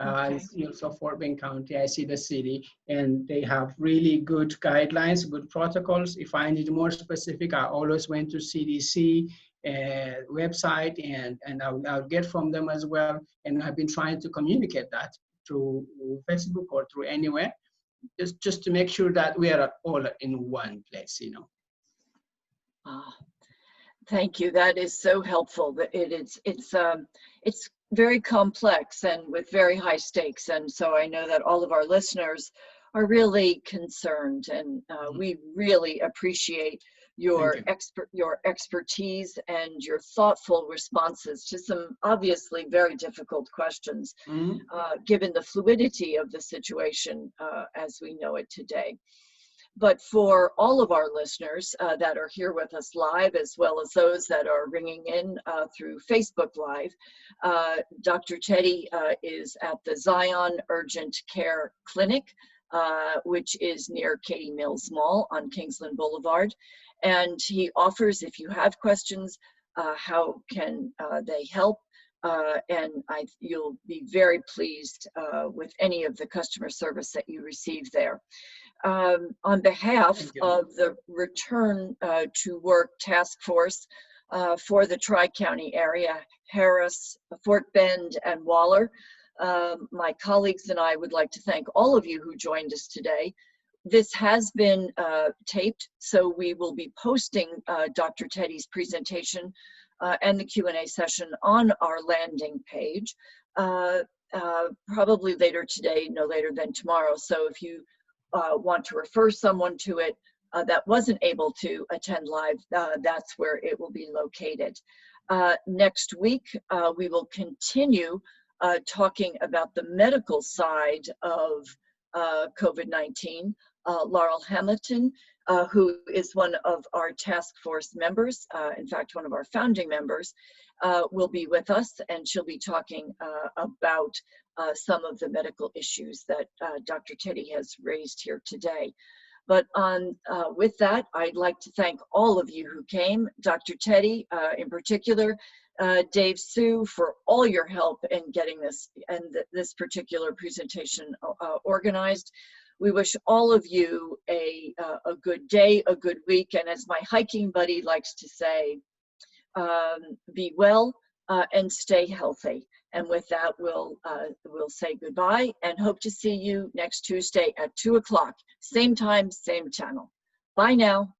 I see also Fort Bend County, I see the city, and they have really good guidelines, good protocols. If I need more specific, I always went to CDC website, and I'll get from them as well. And I've been trying to communicate that through Facebook or through anywhere, just to make sure that we are all in one place, Thank you. That is so helpful. It's very complex and with very high stakes, and so I know that all of our listeners are really concerned, and we really appreciate your expertise and your thoughtful responses to some obviously very difficult questions, given the fluidity of the situation as we know it today. But for all of our listeners that are here with us live, as well as those that are ringing in through Facebook Live, Dr. Teddy is at the Zion Urgent Care Clinic, which is near Katy Mills Mall on Kingsland Boulevard. And he offers, if you have questions, how can they help? And you'll be very pleased with any of the customer service that you receive there. On behalf of the Return to Work Task Force for the Tri-County area, Harris, Fort Bend, and Waller, my colleagues and I would like to thank all of you who joined us today. This has been taped, so we will be posting Dr. Teddy's presentation and the Q&A session on our landing page, probably later today, no later than tomorrow. So if you want to refer someone to it that wasn't able to attend live, that's where it will be located. Next week, we will continue talking about the medical side of COVID-19. Laurel Hamilton, who is one of our task force members, in fact, one of our founding members, will be with us, and she'll be talking about some of the medical issues that Dr. Teddy has raised here today. But with that, I'd like to thank all of you who came, Dr. Teddy in particular, Dave Sue, for all your help in getting this and this particular presentation organized. We wish all of you a good day, a good week, and as my hiking buddy likes to say, be well and stay healthy. And with that, we'll say goodbye and hope to see you next Tuesday at 2 o'clock, same time, same channel. Bye now.